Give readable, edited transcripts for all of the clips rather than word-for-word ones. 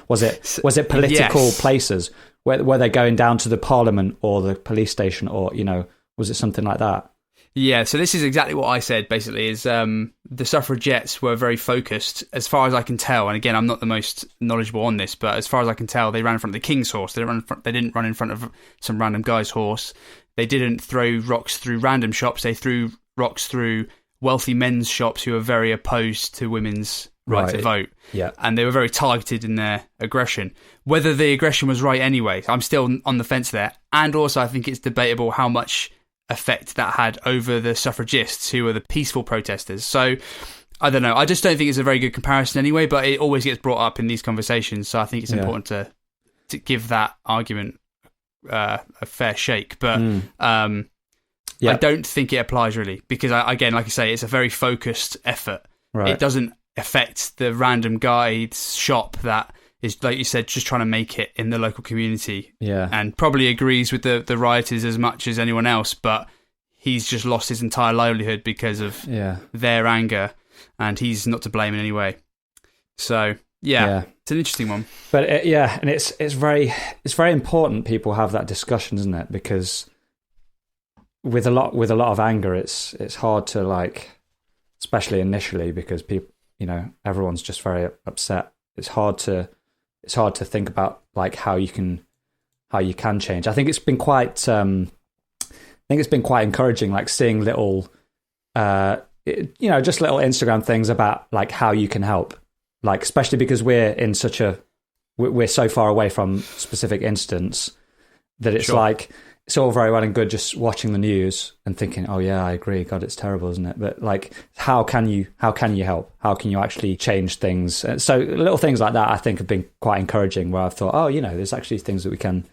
was it political places? Were they going down to the parliament or the police station, or was it something like that? Yeah, so this is exactly what I said, basically, is the suffragettes were very focused, as far as I can tell, and again, I'm not the most knowledgeable on this, but as far as I can tell, they ran in front of the king's horse. They didn't run in front of some random guy's horse. They didn't throw rocks through random shops. They threw rocks through wealthy men's shops who were very opposed to women's right to vote. Yeah. And they were very targeted in their aggression. Whether the aggression was right anyway, I'm still on the fence there. And also, I think it's debatable how much effect that had over the suffragists, who were the peaceful protesters. So I don't know. I just don't think it's a very good comparison anyway, but it always gets brought up in these conversations. So I think it's important to give that argument a fair shake. But I don't think it applies really, because again, like I say, it's a very focused effort. Right. It doesn't affect the random guy's shop that is, like you said, just trying to make it in the local community. Yeah. And probably agrees with the rioters as much as anyone else, but he's just lost his entire livelihood because of their anger, and he's not to blame in any way. So it's an interesting one. But and it's very important people have that discussion, isn't it? Because with a lot of anger, it's hard to, like, especially initially, because people, everyone's just very upset. It's hard to think about, like, how you can change. I think it's been quite encouraging, like, seeing little just little Instagram things about, like, how you can help, like, especially because we're so far away from specific incidents that it's like, it's all very well and good just watching the news and thinking, oh yeah, I agree, God, it's terrible, isn't it? But, like, how can you help? How can you actually change things? So little things like that, I think, have been quite encouraging, where I've thought, oh, there's actually things that we can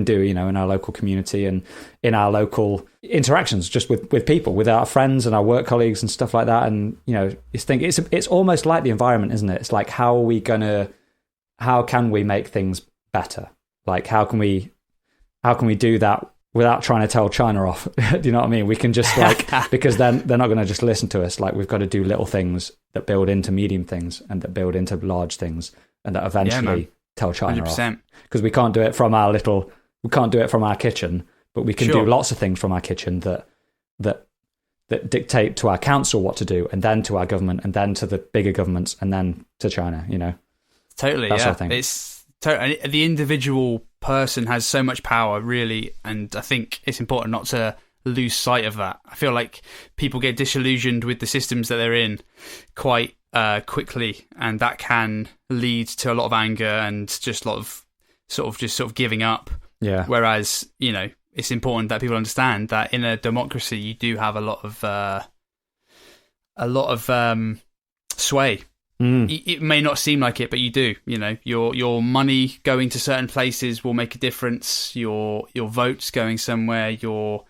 do, in our local community and in our local interactions, just with people, with our friends and our work colleagues and stuff like that. And, it's almost like the environment, isn't it? It's like, how can we make things better? Like, how can we do that without trying to tell China off? Do you know what I mean? We can just, like, because then they're not going to just listen to us. Like, we've got to do little things that build into medium things and that build into large things, and that eventually tell China 100%. Off. Because we can't do it from our kitchen, but we can do lots of things from our kitchen that dictate to our council what to do, and then to our government, and then to the bigger governments, and then to China. Totally. That's sort of thing. It's the individual person has so much power, really, and I think it's important not to lose sight of that. I feel like people get disillusioned with the systems that they're in quite quickly, and that can lead to a lot of anger and just a lot of sort of giving up. Yeah. Whereas, it's important that people understand that in a democracy you do have a lot of sway. It may not seem like it, but you do. Your money going to certain places will make a difference. Your votes going somewhere. The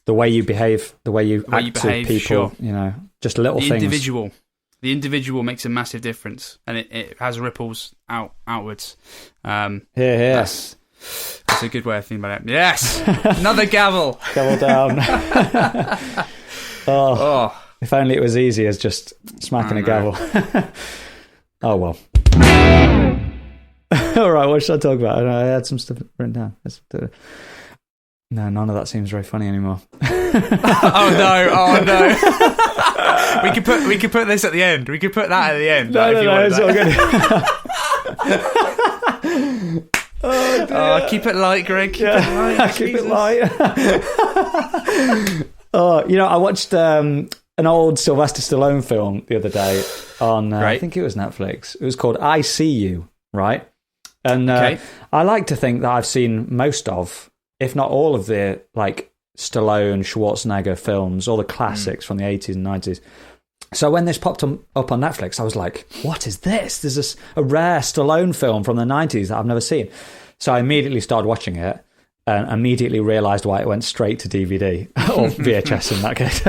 way you behave, the way you act to people. Just little things. The individual makes a massive difference, and it has ripples outwards. Yes. That's a good way of thinking about it. Yes, another gavel. Gavel down. Oh. If only it was easy as just smacking a gavel. Oh, well. All right, what should I talk about? I had some stuff written down. No, none of that seems very funny anymore. Oh no. We could put this at the end. We could put that at the end. No, it's all good. Oh, keep it light, Greg. Keep it light. I watched an old Sylvester Stallone film the other day on, I think it was Netflix. It was called I See You, right? And I like to think that I've seen most of, if not all of the, like, Stallone, Schwarzenegger films, all the classics from the 80s and 90s. So when this popped up on Netflix, I was like, what is this? There's a rare Stallone film from the 90s that I've never seen. So I immediately started watching it and immediately realised why it went straight to DVD, or VHS in that case,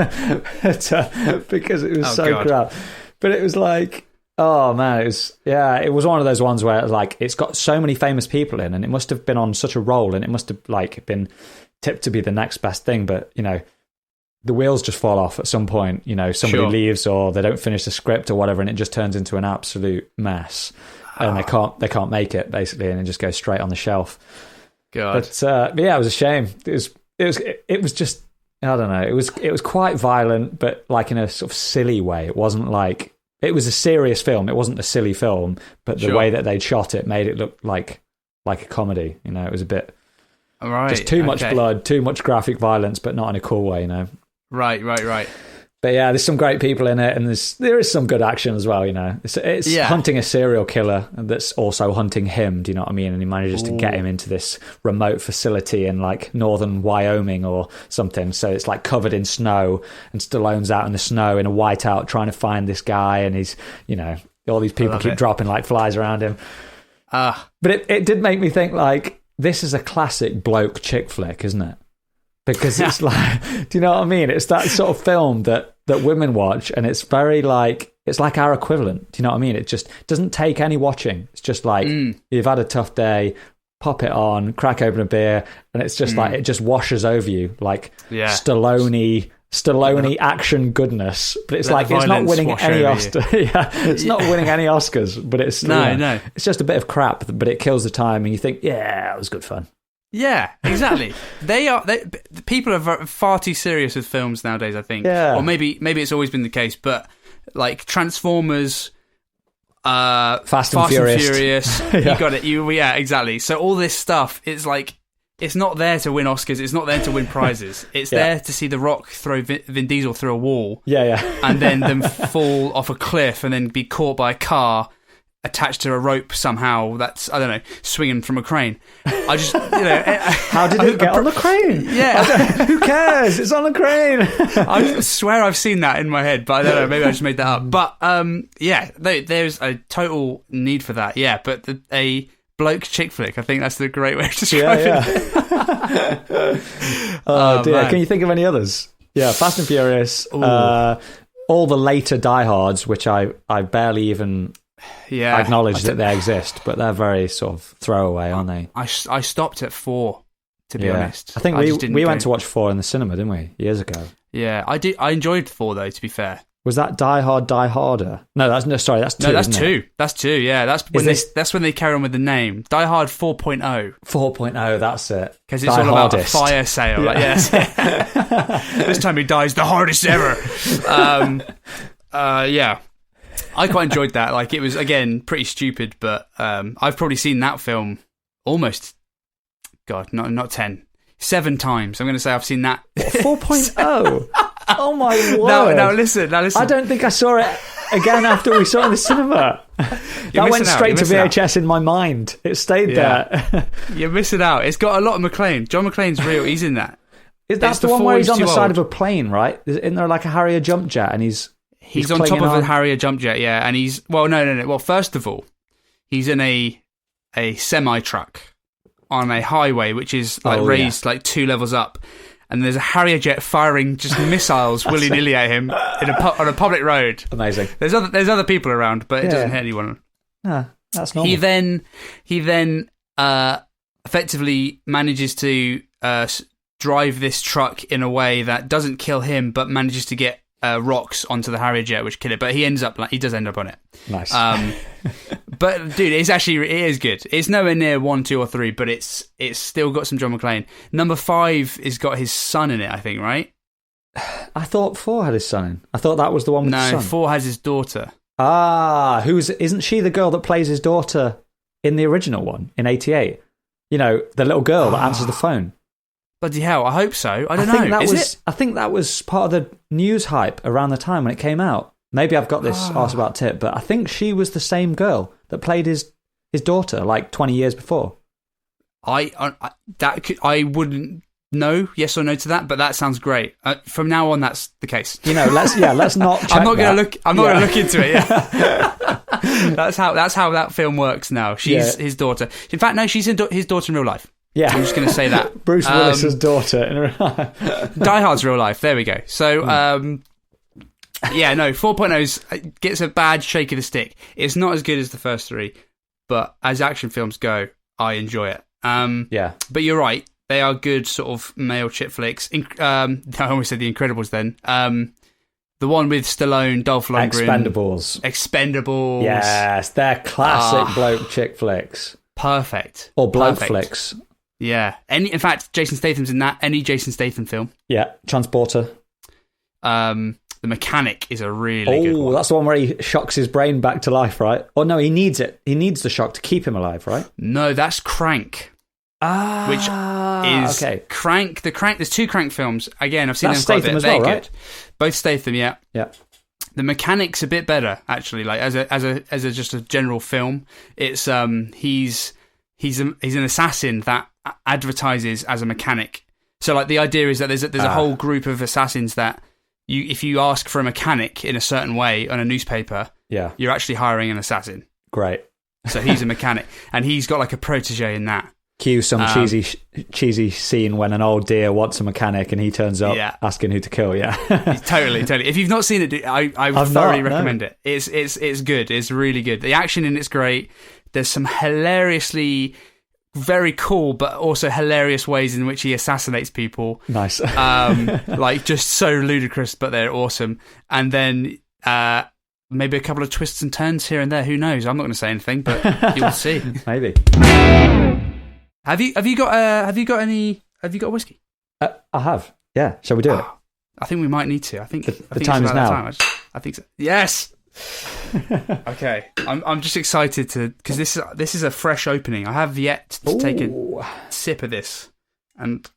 because it was crap. But it was like, oh man, it was one of those ones where, like, it's got so many famous people in, and it must have been on such a roll, and it must have, like, been tipped to be the next best thing, but the wheels just fall off at some point. Somebody leaves, or they don't finish the script or whatever, and it just turns into an absolute mess. and they can't make it basically, and it just goes straight on the shelf. God. But yeah, it was a shame. It was just, I don't know. It was quite violent, but like in a sort of silly way. It wasn't like, it was a serious film. It wasn't a silly film, but the way that they'd shot it made it look like a comedy. You know, it was a bit just too much blood, too much graphic violence, but not in a cool way. You know. Right. But yeah, there's some great people in it, and there is some good action as well. You know, it's hunting a serial killer that's also hunting him. Do you know what I mean? And he manages to get him into this remote facility in like northern Wyoming or something. So it's like covered in snow, and Stallone's out in the snow in a whiteout trying to find this guy, and he's, you know, all these people keep dropping like flies around him. But it did make me think, like, this is a classic bloke chick flick, isn't it? Because it's like, do you know what I mean? It's that sort of film that women watch, and it's very like, it's like our equivalent. Do you know what I mean? It just doesn't take any watching. It's just like, you've had a tough day, pop it on, crack open a beer, and it's just like, it just washes over you like Stallone action goodness. But it's like, it's not winning any Oscar. It's not winning any Oscars, but it's no. It's just a bit of crap, but it kills the time, and you think, yeah, it was good fun. Yeah, exactly. People are far too serious with films nowadays, I think. Yeah. Or maybe it's always been the case, but like Transformers, Fast and Furious. You got it. Yeah, exactly. So all this stuff, it's like, it's not there to win Oscars. It's not there to win prizes. It's there to see The Rock throw Vin Diesel through a wall. And then them fall off a cliff and then be caught by a car attached to a rope somehow that's, I don't know, swinging from a crane. I just, how did it get on the crane? Yeah. Who cares? It's on the crane. I swear I've seen that in my head, but I don't know, maybe I just made that up. But there's a total need for that. Yeah, but a bloke chick flick, I think that's the great way to describe it. Oh dear. Man. Can you think of any others? Yeah, Fast and Furious, all the later Die Hards, which I barely even acknowledge that they exist, but they're very sort of throwaway, aren't they? I stopped at 4, to be honest. I think we went to watch 4 in the cinema, didn't we, years ago? Yeah, I did. I enjoyed 4 though, to be fair. Was that Die Hard, Die Harder? No, that's 2. No, that's 2. That's 2. Yeah, that's when they carry on with the name Die Hard 4.0. 4.0, that's it. Because it's all about a fire sale. This time he dies the hardest ever. Yeah. I quite enjoyed that. Like, it was, again, pretty stupid, but I've probably seen that film almost, not 10, 7 times. I'm going to say I've seen that. 4.0? Oh my word. Now listen. I don't think I saw it again after we saw it in the cinema. That went straight to VHS in my mind. It stayed there. You're missing out. It's got a lot of McClane. John McClane's real. He's in that. That's the one where he's on the side of a plane, right? Isn't there like a Harrier jump jet, and he's on top of a Harrier jump jet, yeah. And he's, well, no. Well, first of all, he's in a semi-truck on a highway, which is like raised like 2 levels up. And there's a Harrier jet firing just missiles willy-nilly at him on a public road. Amazing. There's other people around, but it doesn't hit anyone. That's normal. He then effectively manages to drive this truck in a way that doesn't kill him, but manages to get rocks onto the Harrier jet, which kill it. But he does end up on it. Nice. But dude, it is good. It's nowhere near 1, 2, or 3, but it's still got some John McClane. Number 5 has got his son in it, I think, right? I thought 4 had his son in. I thought that was the one with his son. No, 4 has his daughter. Isn't she the girl that plays his daughter in the original one in '88? You know, the little girl that answers the phone. Bloody hell, I hope so. I don't know. I think that was part of the news hype around the time when it came out. Maybe I've got this arse about tip, but I think she was the same girl that played his daughter like 20 years before. I wouldn't know yes or no to that, but that sounds great. From now on, that's the case. You know, let's not. I'm not going to look into it. Yeah, that's how that film works now. She's his daughter. In fact, no, she's his daughter in real life. Yeah, I'm just going to say that. Bruce Willis's daughter in real life. Die Hard's real life. There we go. So, 4.0 gets a bad shake of the stick. It's not as good as the first 3, but as action films go, I enjoy it. But you're right. They are good sort of male chick flicks. I almost said The Incredibles then. The The one with Stallone, Dolph Lundgren. Expendables. Yes, they're classic bloke chick flicks. Perfect. Or bloke flicks. Yeah. In fact, Jason Statham's in that. Any Jason Statham film. Yeah. Transporter. The Mechanic is a really good one. Oh, that's the one where he shocks his brain back to life, right? Oh, no, he needs it. He needs the shock to keep him alive, right? No, that's Crank. Which is Crank. There's 2 Crank films. Again, I've seen them quite a bit. They're good. Both Statham, yeah. Yeah. The Mechanic's a bit better, actually. Like as a just a general film, it's he's an assassin that advertises as a mechanic. So like the idea is that there's a whole group of assassins that if you ask for a mechanic in a certain way on a newspaper, you're actually hiring an assassin. Great. So he's a mechanic, and he's got like a protege in that. Cue some cheesy scene when an old deer wants a mechanic and he turns up asking who to kill. Yeah, totally. If you've not seen it, I would thoroughly recommend it. It's good. It's really good. The action in it's great. There's some hilariously very cool, but also hilarious ways in which he assassinates people. Nice. Like just so ludicrous, but they're awesome. And then maybe a couple of twists and turns here and there. Who knows? I'm not going to say anything, but you'll see. Maybe. Have you got whiskey? I have. Yeah. Shall we do it? I think we might need to. I think the time is now. I think so. Yes. Okay. I'm just excited because this is a fresh opening. I have yet to take a sip of this, and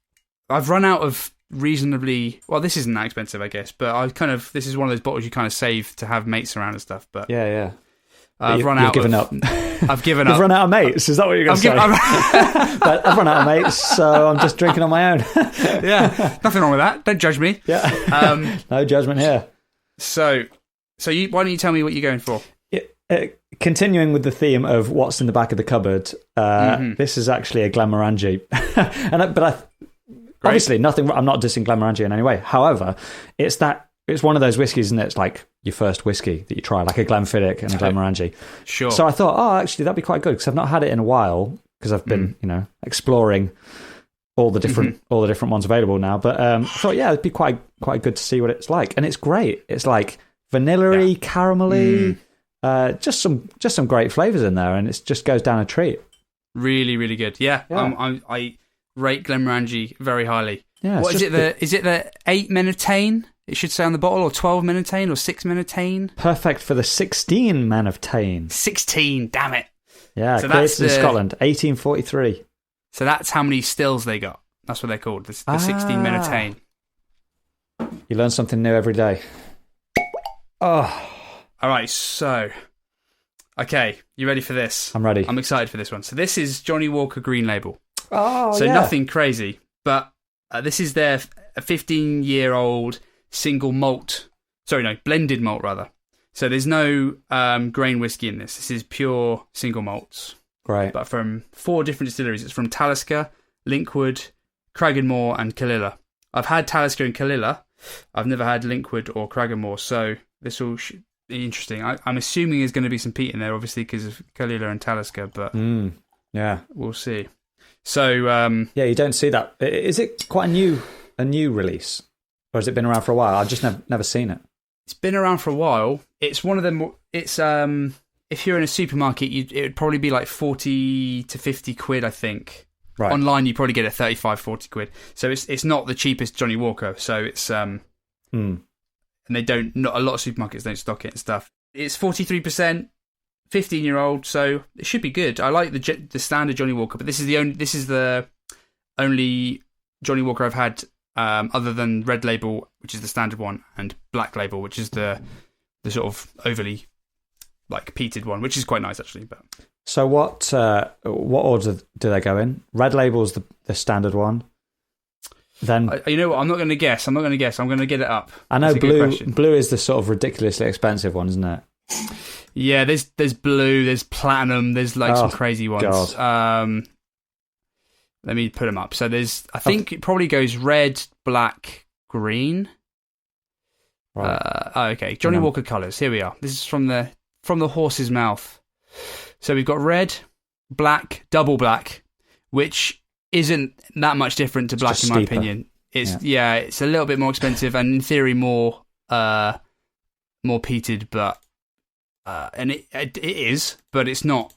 I've run out of reasonably. Well, this isn't that expensive, I guess, but this is one of those bottles you kind of save to have mates around and stuff. But yeah. I've run out. Given up. I've given up. You've run out of mates. Is that what you're going to say? But I've run out of mates, so I'm just drinking on my own. Yeah, nothing wrong with that. Don't judge me. Yeah. No judgment here. So why don't you tell me what you're going for? Continuing with the theme of what's in the back of the cupboard, this is actually a Glenmorangie, obviously nothing. I'm not dissing Glenmorangie in any way. However, it's one of those whiskies, and it's like your first whiskey that you try, like a Glenfiddich and a Glenmorangie. Sure. So I thought, actually, that'd be quite good because I've not had it in a while because I've been, exploring all the different ones available now. But I thought, it'd be quite good to see what it's like, and it's great. It's like vanilla-y, caramelly, just some great flavors in there, and it just goes down a treat. Really, really good. Yeah. I rate Glenmorangie very highly. Yeah. What is it? Is it the 8 Minotane? It should say on the bottle, or 12 Minotane, or 6 Minotane. Perfect for the 16 Minotane. 16, damn it. Yeah, so created in Scotland, 1843. So that's how many stills they got. That's what they're called, the 16 Minotane. You learn something new every day. Oh. All right, so... Okay, you ready for this? I'm ready. I'm excited for this one. So this is Johnny Walker Green Label. Oh, so nothing crazy, but this is their 15-year-old... blended malt rather. So there's no grain whiskey in this. This is pure single malts. Right. But from 4 different distilleries. It's from Talisker, Linkwood, Cragganmore, and Killilla. I've had Talisker and Killilla. I've never had Linkwood or Cragganmore, so this will be interesting. I'm assuming there's going to be some peat in there, obviously, because of Killilla and Talisker, but we'll see. So you don't see that. Is it quite a new release? Or has it been around for a while? I've just never seen it. It's been around for a while. It's one of them. It's if you're in a supermarket, it would probably be like 40 to 50 quid, I think. Right. Online, you probably get it 35, 40 quid. So it's not the cheapest Johnny Walker. So it's and they not a lot of supermarkets don't stock it and stuff. It's 43%, 15-year-old. So it should be good. I like the standard Johnny Walker, but this is the only Johnny Walker I've had. Other than Red Label, which is the standard one, and Black Label, which is the sort of overly like peated one, which is quite nice actually. But so what order do they go in? Red Label's the standard one. Then you know what? I'm not going to guess. I'm going to get it up. I know blue is the sort of ridiculously expensive one, isn't it? Yeah, there's blue, there's platinum, there's like some crazy ones. God. Let me put them up. So I think it probably goes red, black, green. Right. Okay. Johnny Walker colours. Here we are. This is from the horse's mouth. So we've got red, black, double black, which isn't that much different to black in my opinion. It's a little bit more expensive and in theory more more peated, but and it is, but it's not